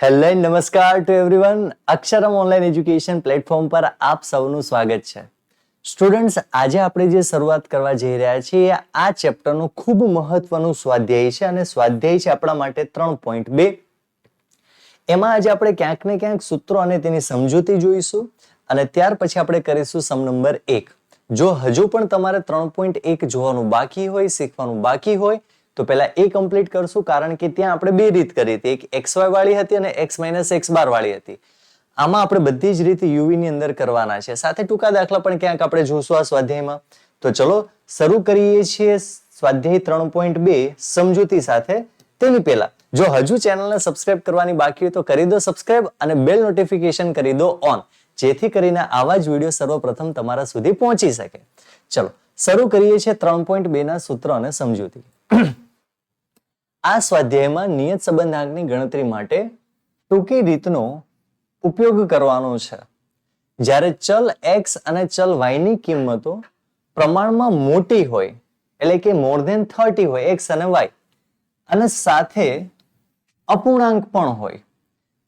Hello નમસ્કાર to everyone. Aksharam online education platform પર આપ સૌનું સ્વાગત છે. સ્ટુડન્ટ્સ, આજે આપણે જે શરૂઆત કરવા જઈ રહ્યા છીએ આ ચેપ્ટરનું ખૂબ મહત્વનું સ્વાધ્યાય છે અને સ્વાધ્યાય છે આપણા માટે 3.2. એમાં આજે આપણે ક્યાંક ને ક્યાંક સૂત્રો અને તેની સમજૂતી જોઈશું અને ત્યાર પછી આપણે કરીશું સમ નંબર 1. જો હજુ પણ તમારે 3.1 જોવાનું બાકી હોય, શીખવાનું બાકી હોય તો પહેલા એ કમ્પ્લીટ કરશું, કારણ કે ત્યાં આપણે બે રીત કરી હતી, એક xy વાળી હતી અને x - x બાર વાળી હતી. આમાં આપણે બધી જ રીત યુવી ની અંદર કરવાના છે, સાથે ટૂંકા દાખલા પણ ક્યાંક આપણે જોશું આ સ્વાધ્યાયમાં. તો ચલો શરૂ કરીએ છીએ સ્વાધ્યાય 3.2 સમજૂતી સાથે. તેની પહેલા જો હજુ ચેનલને સબસ્ક્રાઇબ કરવાની બાકી હોય તો કરી દો સબસ્ક્રાઇબ અને બેલ નોટિફિકેશન કરી દો ઓન, જેથી કરીને આવા જ વિડીયો સર્વપ્રથમ તમારા સુધી પહોંચી શકે. ચલો શરૂ કરીએ છીએ 3.2 ના સૂત્ર અને સમજૂતી. આ સ્વાધ્યાયમાં નિયત સંબંધાંકની ગણતરી માટે ટૂંકી રીતનો ઉપયોગ કરવાનો છે. જ્યારે ચલ x અને ચલ y ની કિંમતો પ્રમાણમાં મોટી હોય, એટલે કે મોર ધેન 30 હોય x અને y, અને સાથે અપૂર્ણાંક પણ હોય,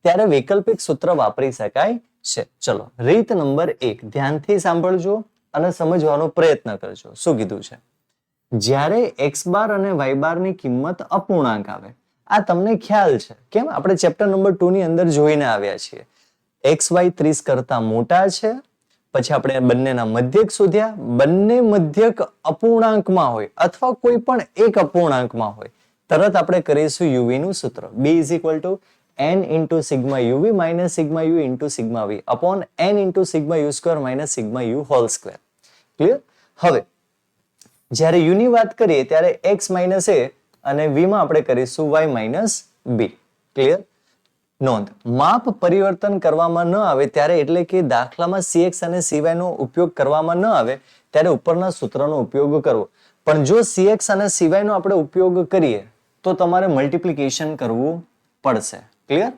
ત્યારે વૈકલ્પિક સૂત્ર વાપરી શકાય છે. ચલો રીત નંબર 1 ધ્યાનથી સાંભળજો અને સમજવાનો પ્રયત્ન કરજો. શું કીધું છે? જ્યારે x બાર અને y બાર ની કિંમત અપૂર્ણાંક આવે, આ તમને ખ્યાલ છે, કેમ આપણે ચેપ્ટર નંબર 2 ની અંદર જોઈને આવ્યા છીએ. xy 30 કરતા મોટા છે, પછી આપણે બંનેના મધ્યક શોધ્યા. બંને મધ્યક અપૂર્ણાંકમાં હોય અથવા કોઈ પણ એક અપૂર્ણાંકમાં હોય, તરત આપણે કરીશું યુવી નું સૂત્ર. b = n × sigma uv - sigma u × sigma v upon n × sigma u² - sigma u². Clear? હવે જ્યારે u ની વાત કરીએ ત્યારે x - a અને v માં આપણે કરીશું y - b. ક્લિયર? નોંધ, માપ પરિવર્તન કરવામાં ન આવે ત્યારે, એટલે કે દાખલામાં cx અને cy નો ઉપયોગ કરવામાં ન આવે ત્યારે ઉપરના સૂત્રનો ઉપયોગ કરવો. પણ જો cx અને cy નો આપણે ઉપયોગ કરીએ તો તમારે મલ્ટિપ્લિકેશન કરવું પડશે. ક્લિયર?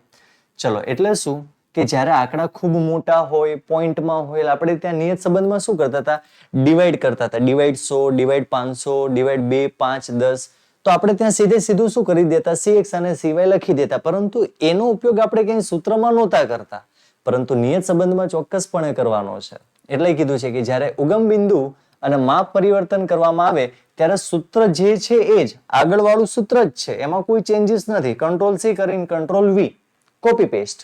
ચલો એટલે શું કે જ્યારે આંકડા ખૂબ મોટા હોય, પોઈન્ટમાં હોય, આપણે ત્યાં નિયત સંબંધમાં શું કરતા હતા? ડિવાઈડ કરતા હતા. Divide 100, divide 500, divide 2, 5, 10. તો આપણે ત્યાં સીધું શું કરી દેતા? cx અને cy લખી દેતા. પરંતુ એનો ઉપયોગ આપણે ક્યાંય સૂત્રમાં નહોતા કરતા, પરંતુ નિયત સંબંધમાં ચોક્કસપણે કરવાનો છે. એટલે કીધું છે કે જ્યારે ઉગમ બિંદુ અને માપ પરિવર્તન કરવામાં આવે ત્યારે સૂત્ર જે છે એ જ આગળવાળું સૂત્ર જ છે, એમાં કોઈ ચેન્જીસ નથી. Ctrl+C કરીને Ctrl+V કોપી પેસ્ટ,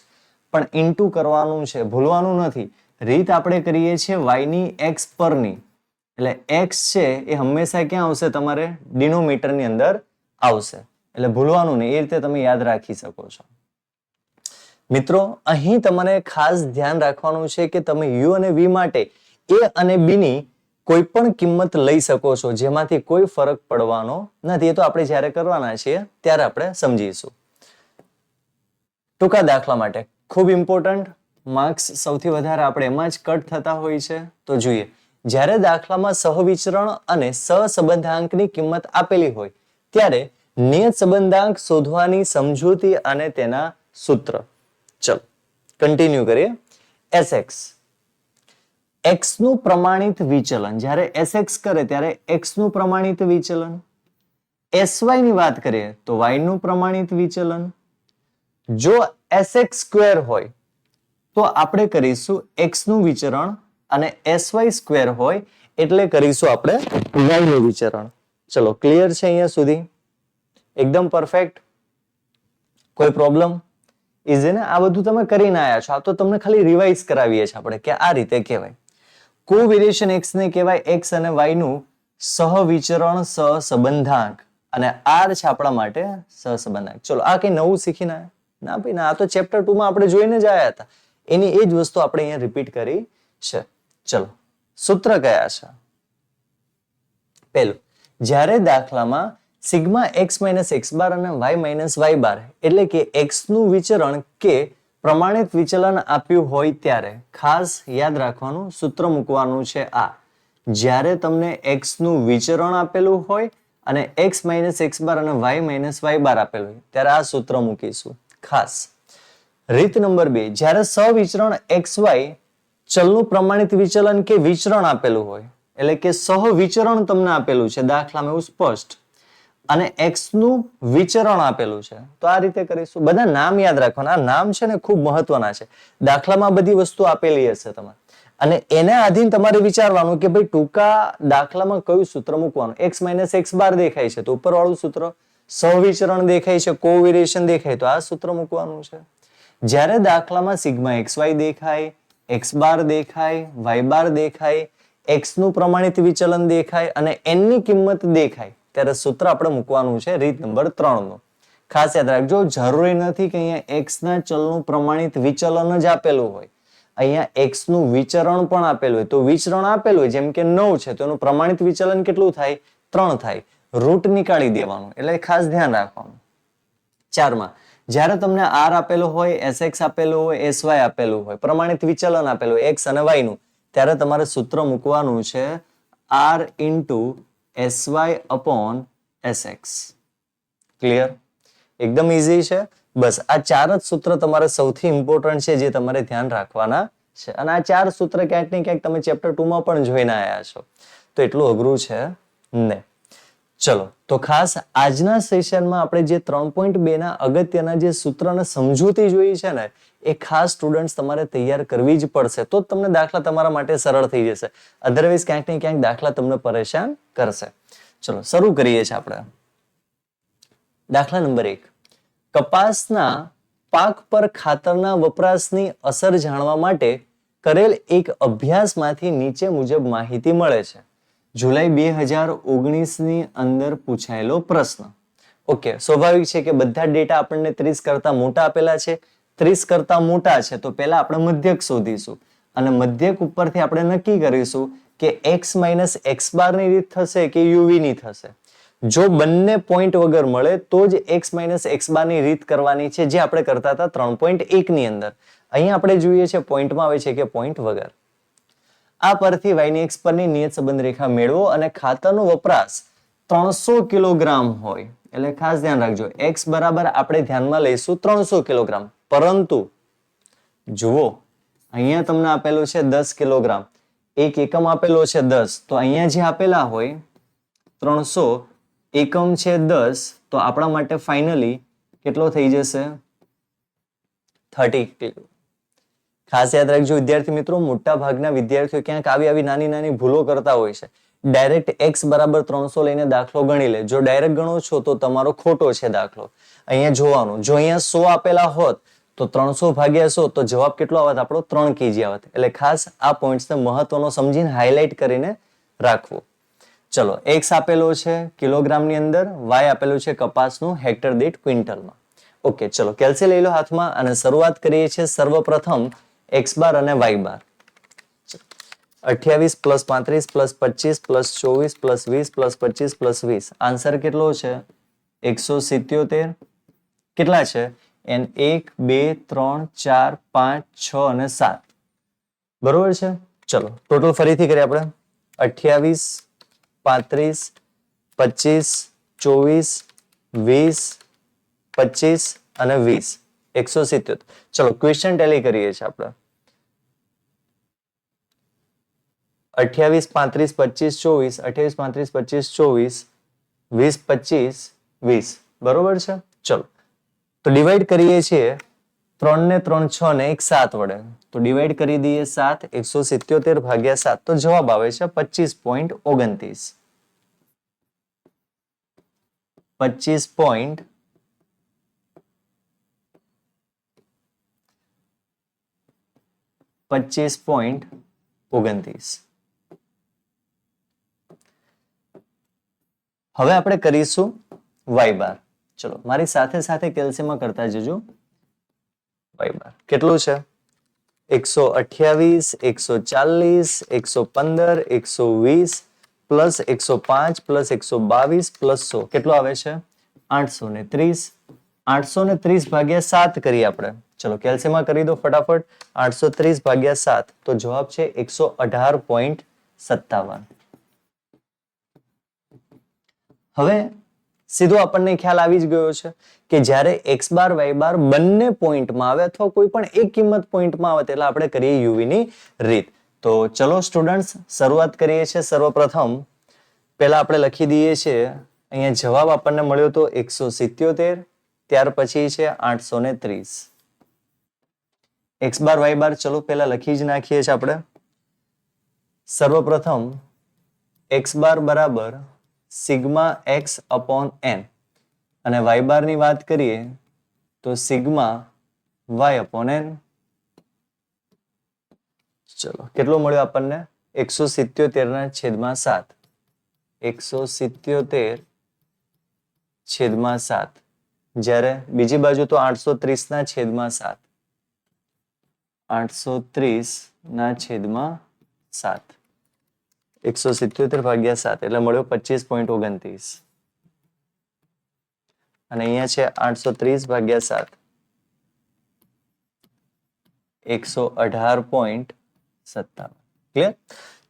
પણ ઇન્ટુ કરવાનું છે, ભૂલવાનું નથી. રીત આપણે કરીએ છીએ y ની x પરની, એટલે x છે એ હંમેશા ક્યાં આવશે? તમારે ડિનોમિનેટર ની અંદર આવશે, એટલે ભૂલવાનું નહીં. એ રીતે તમે યાદ રાખી શકો છો. મિત્રો, અહીં તમારે ખાસ ધ્યાન રાખવાનું છે કે તમે u અને v માટે a અને b ની કોઈ પણ કિંમત લઈ શકો છો, જેમાંથી કોઈ ફરક પડવાનો નથી. એ તો આપણે જ્યારે કરવાના છીએ ત્યારે આપણે સમજીશું. ટૂંકા દાખલા માટે ખૂબ ઇમ્પોર્ટન્ટ, માર્ક્સ સૌથી વધારે આપણે એમાં જ કટ થતા હોય છે. તો જોઈએ, જ્યારે દાખલામાં સહવિચરણ અને સહસંબંધાંકની કિંમત આપેલી હોય ત્યારે નિયત સંબંધાંક શોધવાની સમજૂતી અને તેના સૂત્ર. ચલો કન્ટિન્યુ કરીએ. Sx, x નું પ્રમાણિત વિચલન. જ્યારે Sx કરે ત્યારે x નું પ્રમાણિત વિચલન. Sy ની વાત કરીએ તો y નું પ્રમાણિત વિચલન. જો Sx² હોય તો આપણે કરીશું x નું વિચરણ, અને Sy² હોય એટલે કરીશું આપણે y નું વિચરણ. ચલો ક્લિયર છે અહીંયા સુધી? એકદમ પરફેક્ટ? કોઈ પ્રોબ્લેમ? ઇઝી ને? આ બધું તમે કરીને આયા છો. આ તો તમને ખાલી રિવાઇઝ કરાવીએ છીએ આપણે કે આ રીતે કહેવાય. કોવેરિએશન x ને કહેવાય x અને y નું સહવિચરણ સહસંબંધાંક, અને r છે આપણા માટે સહસંબંધાંક. ચલો આ કઈ નવું શીખીને આયા? ના ભાઈ ના, આ તો ચેપ્ટર 2 માં આપણે જોઈને જ આયા હતા. એની એ જ વસ્તુ આપણે અહીંયા રિપીટ કરી છે. ચલો સૂત્ર કયા છે? પહેલું, જ્યારે દાખલામાં સિગ્મા x - x બાર અને y - y બાર, એટલે કે x નું વિચરણ કે પ્રમાણિત વિચલન આપ્યું હોય ત્યારે ખાસ યાદ રાખવાનું, સૂત્ર મૂકવાનું છે આ. જ્યારે તમને x નું વિચરણ આપેલું હોય અને x - x બાર અને y - y બાર આપેલું હોય ત્યારે આ સૂત્ર મૂકીશું ખાસ. રીત નંબર 2, જ્યારે સહવિચરણ xy ચલનું પ્રમાણિત વિચલન કે વિચરણ આપેલું હોય, એટલે કે સહવિચરણ તમને આપેલું છે દાખલામાં, એવું સ્પષ્ટ, અને x નું વિચરણ આપેલું છે. તો આ રીતે કરીશું. બધા નામ યાદ રાખવાના. આ નામ છે ને ખૂબ મહત્વના છે. દાખલામાં બધી વસ્તુ આપેલી હશે તમારે અને એને આધીન તમારે વિચારવાનું કે ભાઈ ટૂંકા દાખલામાં કયું સૂત્ર મૂકવાનું. x માઇનસ એક્સ બાર દેખાય છે તો ઉપરવાળું સૂત્ર, સહવિચરણ દેખાય છે, કોવેરિએશન દેખાય તો આ સૂત્ર મૂકવાનું છે. જ્યારે દાખલામાં સિગ્મા xy દેખાય, x બાર દેખાય, y બાર દેખાય, x નું પ્રમાણિત વિચલન દેખાય અને n ની કિંમત દેખાય ત્યારે સૂત્ર આપણે મૂકવાનું છે રીત નંબર 3 નું. ખાસ યાદ રાખજો, જરૂરી નથી કે અહીંયા x ના ચલનું પ્રમાણિત વિચલન જ આપેલું હોય. અહીંયા x નું વિચરણ પણ આપેલું હોય. તો વિચરણ આપેલું હોય જેમ કે 9 છે તો એનું પ્રમાણિત વિચલન કેટલું થાય? 3 થાય. રૂટ નીકાળી દેવાનું. એટલે ખાસ ધ્યાન રાખવાનું. 4 માં જ્યારે તમને r આપેલો હોય, sx આપેલું હોય, sy આપેલું હોય, પ્રમાણિત વિચલન આપેલું હોય x અને y નું, ત્યારે તમારે સૂત્ર મૂકવાનું છે r into sy upon sx. Clear? એકદમ ઈઝી છે. બસ આ 4 જ સૂત્ર તમારે સૌથી ઇમ્પોર્ટન્ટ છે જે તમારે ધ્યાન રાખવાના છે. અને આ 4 સૂત્ર ક્યાંક ને ક્યાંક તમે ચેપ્ટર 2 માં પણ જોઈને આવ્યા છો. તો એટલું અઘરું છે નહીં. ચલો તો ખાસ આજના સેશનમાં આપણે જે 3.2 ના અગત્યના જે સૂત્રને સમજૂતી જોઈ છે ને એ ખાસ સ્ટુડન્ટ્સ તમારે તૈયાર કરવી જ પડશે. તો જ તમને દાખલા તમારા માટે સરળ થઈ જશે. અધરવાઇઝ ક્યાંક ને ક્યાંક દાખલા તમને પરેશાન કરશે. ચલો શરૂ કરીએ છીએ આપણે. દાખલા નંબર 1. કપાસના પાક પર ખાતરના વપરાશની અસર જાણવા માટે કરેલ એક અભ્યાસમાંથી નીચે મુજબ માહિતી મળે છે. જુલાઈ 2019 ની અંદર પૂછાયેલો પ્રશ્ન. ઓકે, સ્વાભાવિક છે કે બધા ડેટા આપણને 30 કરતા મોટા આપેલા છે. 30 કરતા મોટા છે તો પહેલા આપણે મધ્યક શોધીશું અને મધ્યક ઉપરથી આપણે નક્કી કરીશું કે x માઇનસ એક્સ બારની રીત થશે કે યુવી ની થશે. જો બંને પોઈન્ટ વગર મળે તો જ x માઇનસ એક્સ બારની રીત કરવાની છે, જે આપણે કરતા હતા 3.1 ની અંદર. અહીંયા આપણે જોઈએ છે પોઈન્ટમાં આવે છે કે પોઈન્ટ વગર. આ પરથી y ની x પરની નિયત સંબંધ રેખા મેળવો અને ખાતરનો વપરાશ 300 કિલોગ્રામ હોય. એટલે ખાસ ધ્યાન રાખજો, x બરાબર આપણે ધ્યાનમાં લઈશું 300 કિલોગ્રામ. પરંતુ જુઓ અહીંયા તમને આપેલું છે 10 કિલોગ્રામ, એક એકમ આપેલો છે 10, તો અહીંયા જે આપેલા હોય 300, એકમ છે 10, તો આપણા માટે ફાઇનલી કેટલો થઈ જશે? 30 કિલો. ખાસ યાદ રાખજો વિદ્યાર્થી મિત્રો, મોટા ભાગના વિદ્યાર્થીઓ ક્યાંક આવી નાની નાની ભૂલો કરતા હોય છે. ડાયરેક્ટ x બરાબર 300 લઈને દાખલો ગણી લે. જો ડાયરેક્ટ ગણો છો તો તમારો ખોટો છે દાખલો. અહીંયા જોવાનું, જો અહીંયા 100 આપેલા હોત તો 300 ભાગ્યા 100 તો જવાબ કેટલો આવત? આપણો 3 kg આવત. એટલે ખાસ આ પોઈન્ટ્સને મહત્વનો સમજીને હાઇલાઇટ કરીને રાખવું. ચલો, x આપેલો છે કિલોગ્રામની અંદર, y આપેલું છે કપાસનું હેક્ટર દીઠ ક્વિન્ટલમાં. ઓકે, ચલો કેલ્સી લઈ લો હાથમાં અને શરૂઆત કરીએ છીએ સર્વપ્રથમ x બાર અને y બાર. 28 plus 35 plus 25 plus 24 plus 20 plus 25 plus 20. Answer કેટલો છે? 177. કેટલા છે? n 1 2 3 4 5 6 અને 7. બરોબર છે? ચલો ટોટલ ફરીથી કરીએ આપણે. 28 35 25 24 20 25 અને 20, 177. ચલો ક્વેશ્ચન ટેલી કરીએ છીએ આપણે. 28 35 25 24, 28 35 25 24, 20 25 20. બરોબર છે? ચલો તો ડિવાઈડ કરીએ છીએ 3 ને 3 6 ને 1 7 વડે. તો ડિવાઈડ કરી દઈએ 7, 177 ભાગ્યા 7 તો જવાબ આવે છે 25.29. 25.29. હવે આપણે કરીશું y બાર. ચલો મારી સાથે સાથે કેલ્સીમાં કરતા જજો. y બાર કેટલું છે? 128, 140, 115, 120 પ્લસ 105 પ્લસ 122 પ્લસ 100. કેટલો આવે છે? 830. 830 ભાગ્યા 7 કરીએ આપણે. ચલો કેલ્સીમાં કરી દો ફટાફટ. 830 ભાગ્યા 7 તો જવાબ છે 118.57. હવે સીધો આપણને ખ્યાલ આવી જ ગયો છે કે જ્યારે x બાર y બાર બંને પોઈન્ટમાં આવે અથવા કોઈ પણ એક કિંમત પોઈન્ટમાં આવે એટલે આપણે કરીએ યુવી ની રીત. તો ચલો સ્ટુડન્ટ્સ શરૂઆત કરીએ છીએ. સર્વપ્રથમ પહેલા આપણે લખી દઈએ છીએ અહીંયા જવાબ આપણને મળ્યો તો 177, ત્યાર પછી છે 830. x બાર y બાર ચલો પહેલા લખી જ નાખીએ છીએ આપણે. સર્વપ્રથમ x બાર બરાબર સિગ્મા x અપોન n અને y બાર ની વાત કરીએ તો સિગ્મા y અપોન n. ચલો કેટલો મળ્યો આપણને? 177/7. 177/7. જ્યારે બીજી બાજુ તો 830/7. 830/7. 177/7 એટલે મળ્યો 25.29. અને અહીંયા છે 830/7. 118.57. ક્લિયર?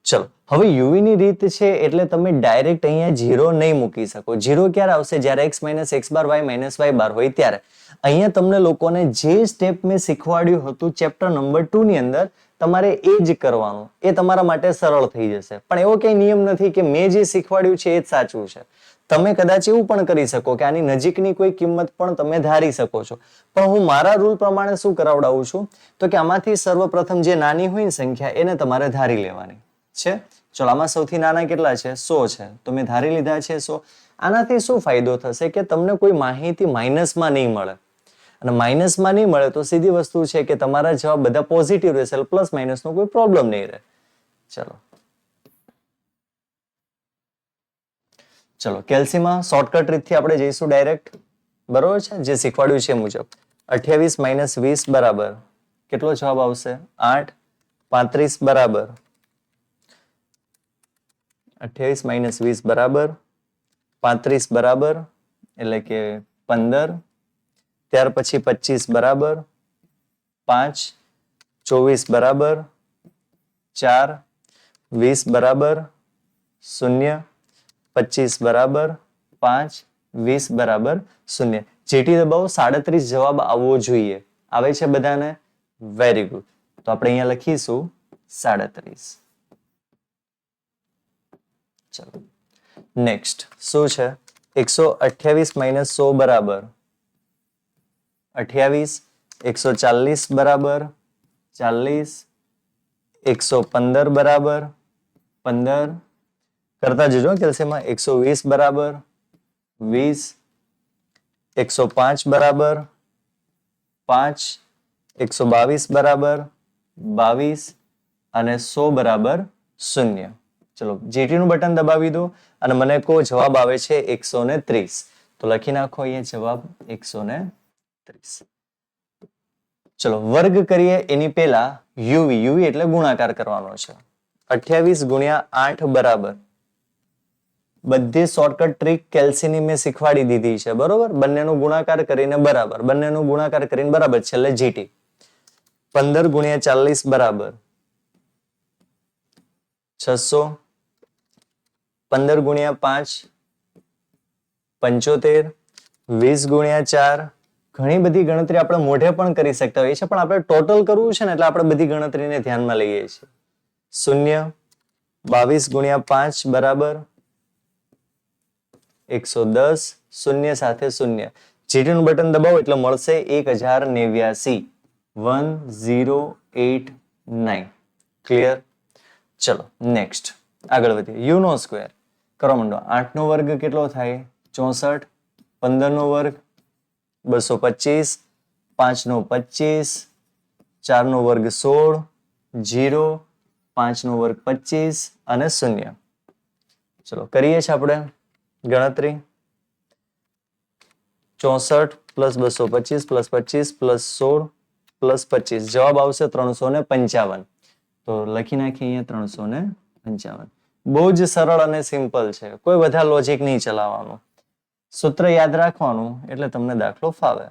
ચલો હવે યુવી ની રીત છે એટલે તમે ડાયરેક્ટ અહીંયા 0 નહીં મૂકી શકો. 0 ક્યારે આવશે? જ્યારે x - x બાર y - y બાર હોય ત્યારે. અહીંયા તમને લોકોને જે સ્ટેપ મેં શીખવાડ્યું હતું ચેપ્ટર નંબર 2 ની અંદર તમારે એ જ કરવાનું. એ તમારા માટે સરળ થઈ જશે. પણ એવો કઈ નિયમ નથી કે મેં જે શીખવાડ્યું છે એ જ સાચું છે. તમે કદાચ એવું પણ કરી શકો કે આની નજીકની કોઈ કિંમત પણ તમે ધારી શકો છો. પણ હું મારા રૂલ પ્રમાણે શું કરાવડાવું છું તો કે આમાંથી સર્વપ્રથમ જે નાની હોય ને સંખ્યા એને તમારે ધારી લેવાની છે. ચલો આમાં સૌથી નાના કેટલા છે? 100 છે. તો મેં ધારી લીધા છે 100. આનાથી શું ફાયદો થશે કે તમને કોઈ માહિતી માઇનસમાં નહીં મળે. અને માઇનસમાં નહીં મળે તો સીધી વસ્તુ છે કે તમારા જવાબ બધા પોઝિટિવ રહેશે, પ્લસ માઇનસનો કોઈ પ્રોબ્લેમ નહીં રહે. ચલો કેલ્સીમાં શોર્ટકટ રીતથી આપણે જઈશું ડાયરેક્ટ. બરોબર છે? જે શીખવાડ્યું છે મુજબ 28 - 20 બરાબર કેટલો જવાબ આવશે? 8. 35 બરાબર 28 - 20 બરાબર 35 બરાબર એટલે કે 15. ત્યાર પછી 25 બરાબર 5. 24 બરાબર 4. 20 બરાબર 0. 25 બરાબર 5. 20 બરાબર 0. જેટી દબાવો 37 જવાબ આવવો જોઈએ. આવે છે બધાને? Very good. તો આપણે અહીંયા લખીશું 37. ચલો નેક્સ્ટ શું છે? 128 - 100 બરાબર 28. 140 બરાબર 40. 115 બરાબર 15. કરતા જજો કેલ્સીમાં. 120 બરાબર 20. 105 બરાબર 5. 122 બરાબર 22 અને 100 બરાબર 0. ચલો જીટી નું બટન દબાવી દો અને મને કહો જવાબ આવે છે 130. તો લખી નાખો અહીંયા જવાબ 130. ચલો વર્ગ કરીએ એની પહેલા યુવી એટલે ગુણાકાર કરવાનો છે. 28 × 8 બરાબર, બધી શોર્ટકટ ટ્રીક કેલ્સીની મેં શીખવાડી દીધી છે. બરોબર? બંનેનું ગુણાકાર કરીને બરાબર, બંનેનું ગુણાકાર કરીને બરાબર, છેલ્લે જીટી. 15 × 40 બરાબર 600. 15 × 5 75. 20 × 4. ઘણી બધી ગણતરી આપણે મોઢે પણ કરી શકતા હોઈએ છીએ, પણ આપણે ટોટલ કરવું છે ને એટલે આપણે બધી ગણતરીને ધ્યાનમાં લઈએ છીએ. 0. 22 × 5 બરાબર 110. 0 સાથે 0. જીટી નું બટન દબાવો એટલે મળશે 1089. 1089. ક્લિયર? ચલો નેક્સ્ટ આગળ વધીએ. યુ નો સ્ક્વેર કરવા માંડો. 8 નો વર્ગ કેટલો થાય? 64. 15 નો વર્ગ 225. 5 નો 25. 4 નો વર્ગ 16. 0. 5 નો વર્ગ 25 અને 0. ચલો કરીએ છીએ આપણે ગણતરી. 64 પ્લસ 225 પ્લસ 25 પ્લસ 16 પ્લસ 25 જવાબ આવશે 355. તો લખી નાખીએ અહીંયા 355. બહુ જ સરળ અને સિમ્પલ છે. કોઈ વધારે લોજિક નહીં ચલાવવાનું. સૂત્ર યાદ રાખવાનું એટલે તમને દાખલો ફાવે.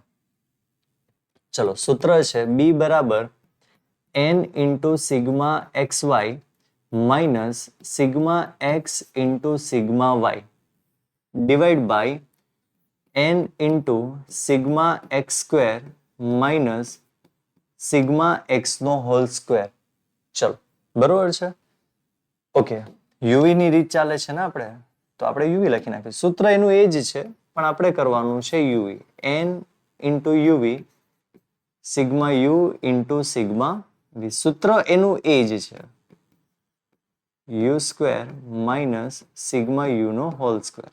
ચલો સૂત્ર છે b બરાબર n into sigma xy minus sigma x into sigma y divide by n into sigma x square minus sigma x નો હોલ સ્ક્વેર. ચલો બરોબર છે? ઓકે યુવી ની રીત ચાલે છે ને આપણે. તો આપણે યુવી લખી નાખીએ. સૂત્ર એનું એ જ છે પણ આપણે કરવાનું છે UV. n into UV sigma U into sigma V. સૂત્ર એનું એ જ છે. U square minus sigma U નો હોલ સ્ક્વેર.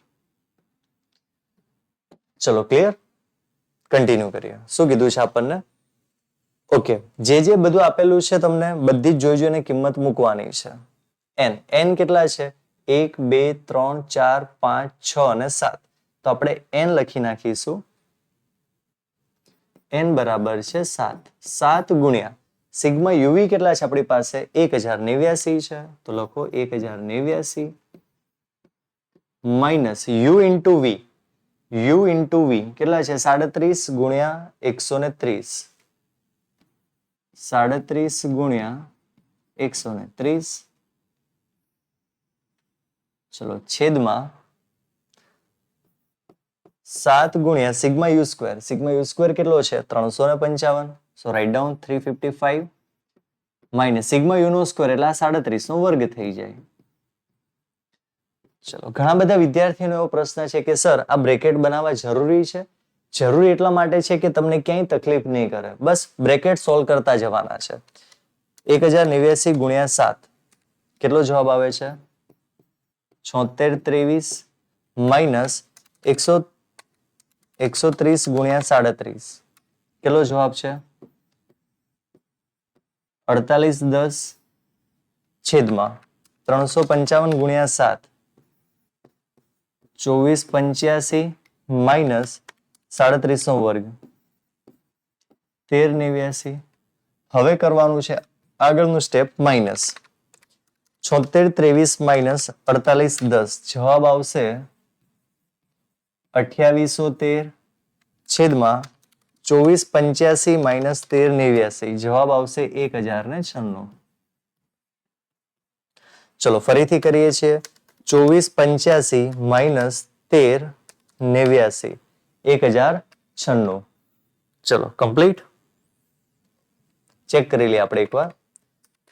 ચલો ક્લિયર? કન્ટિન્યુ કરીએ. શું કીધું છે આપણને? ઓકે, જે બધું આપેલું છે તમને બધી જ જોઈને કિંમત મૂકવાની છે. n કેટલા છે? 1 2 3 4 5 6 અને 7. તો આપણે n લખી નાખીશું. n બરાબર છે 7. 7 ગુણ્યા સિગ્મા યુવી કેટલા છે આપણી પાસે? 1089 છે. તો લખો 1089 minus U into V. U into V કેટલા છે? 37 ગુણ્યા 130. 37 ગુણ્યા 130. ચલો છેદમાં 7 ગુણ્યા sigma U square. Sigma U square કેટલો છે? 355. So write down 355 minus sigma U નો સ્ક્વેર એટલે 37 નો વર્ગ થઈ જાય. ચલો ઘણા બધા વિદ્યાર્થીઓનો એવો પ્રશ્ન છે કે સર આ બ્રેકેટ બનાવવા જરૂરી છે? જરૂરી એટલા માટે છે કે તમને ક્યાંય તકલીફ નહીં કરે. બસ બ્રેકેટ સોલ્વ કરતા જવાના છે. 1089 ગુણ્યા 7 કેટલો જવાબ આવે છે? 7623 માઇનસ 130 ગુણ્યા 37 કેટલો જવાબ છે? 4810 છેદમાં 355 ગુણ્યા 7 2485 માઇનસ 37 નો વર્ગ 1389. હવે કરવાનું છે આગળનું સ્ટેપ માઇનસ 7623 માઇનસ 4810 જવાબ આવશે 2813 છેદમાં 2485 માઇનસ 1389 જવાબ આવશે 1096. ચલો ફરીથી કરીએ છીએ. 2485 માઇનસ 1389 1096. ચલો કમ્પ્લીટ. ચેક કરી લઈએ આપણે એકવાર.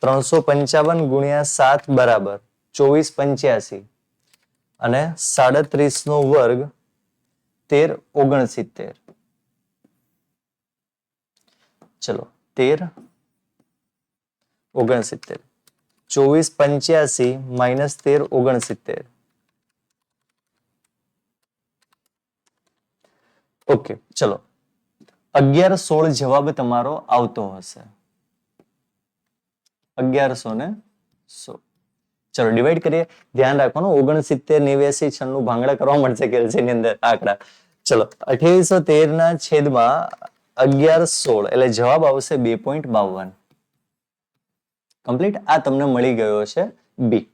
355 ગુણ્યા 7 બરાબર 2485 અને 37 નો વર્ગ 1369. ચલો 1369. 2485 માઇનસ 1369. ઓકે ચલો 1116 જવાબ તમારો આવતો હશે. 1116. ચલો ડિવાઈડ કરીએ. ધ્યાન રાખવાનું 69 89 96 ભાંગડા કરવા મળશે કેલ્સીની અંદર આંકડા. ચલો 2813 ના છેદમાં 1116 એટલે જવાબ આવશે 2.52. કમ્પ્લીટ. આ તમને મળી ગયો છે બી.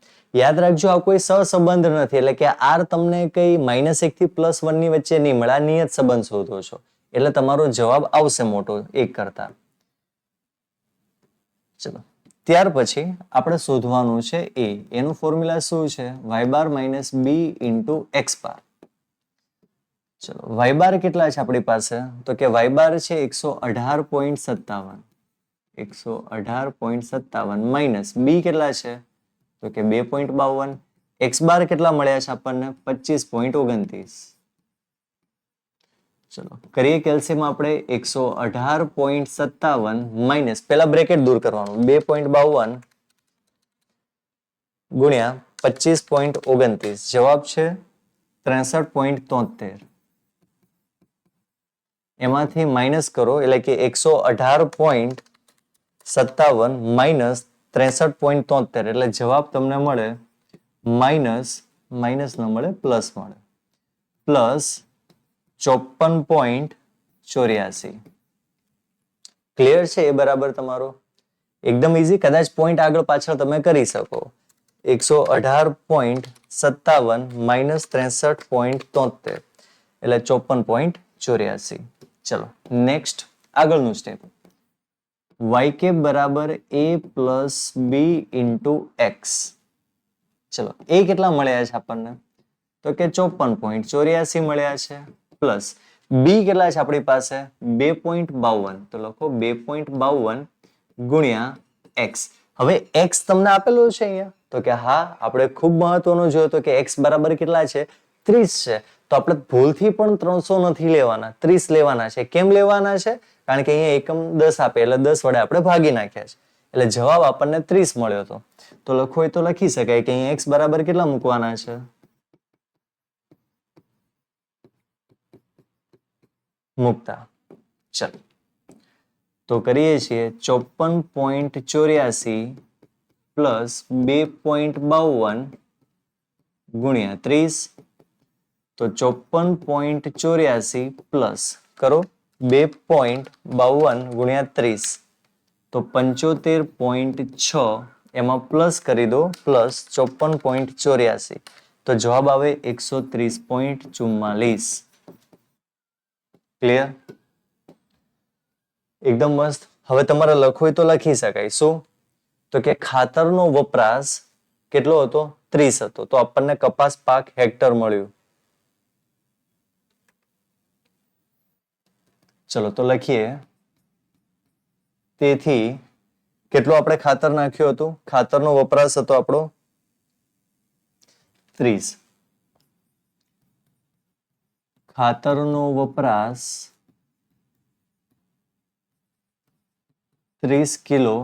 યાદ રાખજો આ કોઈ સહસંબંધ નથી એટલે કે આર તમને કઈ -1 થી +1 ની વચ્ચે નહીં મળે. આ નિયત સંબંધ શોધો છો એટલે તમારો જવાબ આવશે મોટો 1 કરતા. ચલો ત્યાર પછી આપણે શોધવાનું છે એ. એનું ફોર્મ્યુલા શું છે? y બાર માઇનસ બી ઇન્ટુ એક્સ બાર. ચલો y બાર કેટલા છે આપણી પાસે? તો કે y બાર છે 118.57. 118.57 માઇનસ બી કેટલા છે? તો કે 2.52. એક્સ બાર કેટલા મળ્યા છે આપણને? 25.29. ચલો કરીએ કેલ્સીયમ આપણે 118.57 માઇનસ પેલા બ્રેકેટ દૂર કરવાનું 2.52 ગુણ્યા 25.29 જવાબ છે 63.73. એમાંથી માઇનસ કરો એટલે કે 118.57 માઇનસ 63.73 એટલે જવાબ તમને મળે માઇનસ ન મળે પ્લસ મળે પ્લસ 54.84. ક્લિયર છે એ બરાબર તમારો? એકદમ ઈઝી. કદાચ પોઈન્ટ આગળ પાછળ તમે કરી શકો. 118.57 માઇનસ 63.73 એટલે 54.84. ચલો નેક્સ્ટ આગળનું સ્ટેપ. y કેપ બરાબર a plus B into X. ચલો એ કેટલા મળ્યા છે આપણને? તો કે 54.84 મળ્યા છે પ્લસ બી કેટલા છે આપણી પાસે? 2.52. તો લખો 2.52 ગુણ્યા એક્સ. હવે એક્સ તમને આપેલો છે અહીંયા તો તો કે હા, આપણે ખૂબ મહત્વનું જોયું તો કે x બરાબર કેટલા છે 30 છે. તો આપણે ભૂલથી પણ 300 નથી લેવાના, 30 લેવાના છે. કેમ લેવાના છે? કારણ કે અહીંયા એકમ 10 આપે એટલે 10 વડે આપણે ભાગી નાખ્યા છે, એટલે જવાબ આપણને 30 મળ્યો હતો. તો લખવું હોય તો લખી શકાય કે અહીંયા x બરાબર કેટલા મૂકવાના છે? મૂકતા ચલો તો કરીએ છીએ 54.84 પ્લસ 2.52 ગુણ્યા 30. તો 54.84 પ્લસ કરો 2.52 ગુણ્યા 30 તો 75.6 એમાં પ્લસ કરી દો પ્લસ 54.84 તો જવાબ આવે 130.44. ક્લિયર? એકદમ મસ્ત. હવે તમારે લખવું હોય તો લખી શકાય. શું? તો કે ખાતરનો વપરાશ કેટલો હતો? 30 હતો. તો આપણને કપાસ પાક હેક્ટર મળ્યું. ચલો તો લખીએ. તેથી કેટલું આપણે ખાતર નાખ્યું હતું? ખાતરનો વપરાશ હતો આપણો 30. ખાતરનો વપરાશ 30 કિલો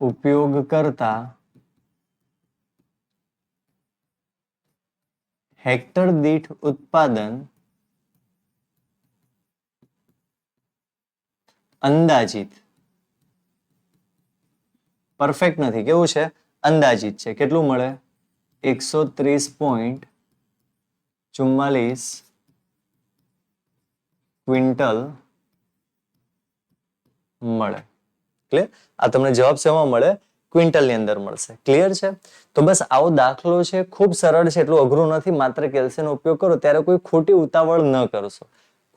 ઉપયોગ કરતા હેક્ટર દીઠ ઉત્પાદન અંદાજિત, પરફેક્ટ નથી, કેવું છે? અંદાજિત છે. કેટલું મળે? 130.44 ક્વિન્ટલ મળે. ક્લિયર? આ તમને જવાબ શેમાં મળે? ક્વિન્ટલની અંદર મળશે. ક્લિયર છે? તો બસ આવો દાખલો છે, ખૂબ સરળ છે, એટલું અઘરું નથી. માત્ર કેલ્સીનો ઉપયોગ કરો ત્યારે કોઈ ખોટી ઉતાવળ ન કરશો.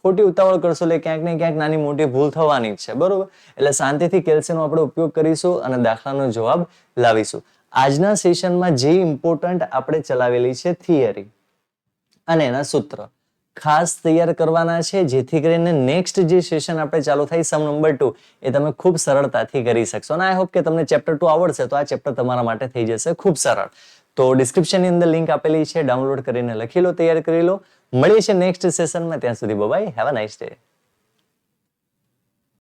ખોટી ઉતાવળ કરશો એટલે ક્યાંક ને ક્યાંક નાની મોટી ભૂલ થવાની જ છે, બરોબર? એટલે શાંતિથી કેલ્સીનો આપણે ઉપયોગ કરીશું અને દાખલાનો જવાબ લાવીશું. આજના સેશનમાં જે ઇમ્પોર્ટન્ટ આપણે ચલાવેલી છે થિયરી અને એના સૂત્ર ખાસ તૈયાર કરવાના છે, જેથી કરીને નેક્સ્ટ જે સેશન આપણે ચાલુ થાય સમ નંબર 2 એ તમે ખૂબ સરળતાથી કરી શકશો. અને આઈ હોપ કે તમને ચેપ્ટર 2 આવડશે તો આ ચેપ્ટર તમારા માટે થઈ જશે ખૂબ સરળ. તો ડિસ્ક્રિપ્શનની અંદર લિંક આપેલી છે, ડાઉનલોડ કરીને લખી લો, તૈયાર કરી લો. મળીએ છીએ નેક્સ્ટ સેશનમાં. ત્યાં સુધી bye, have a nice day.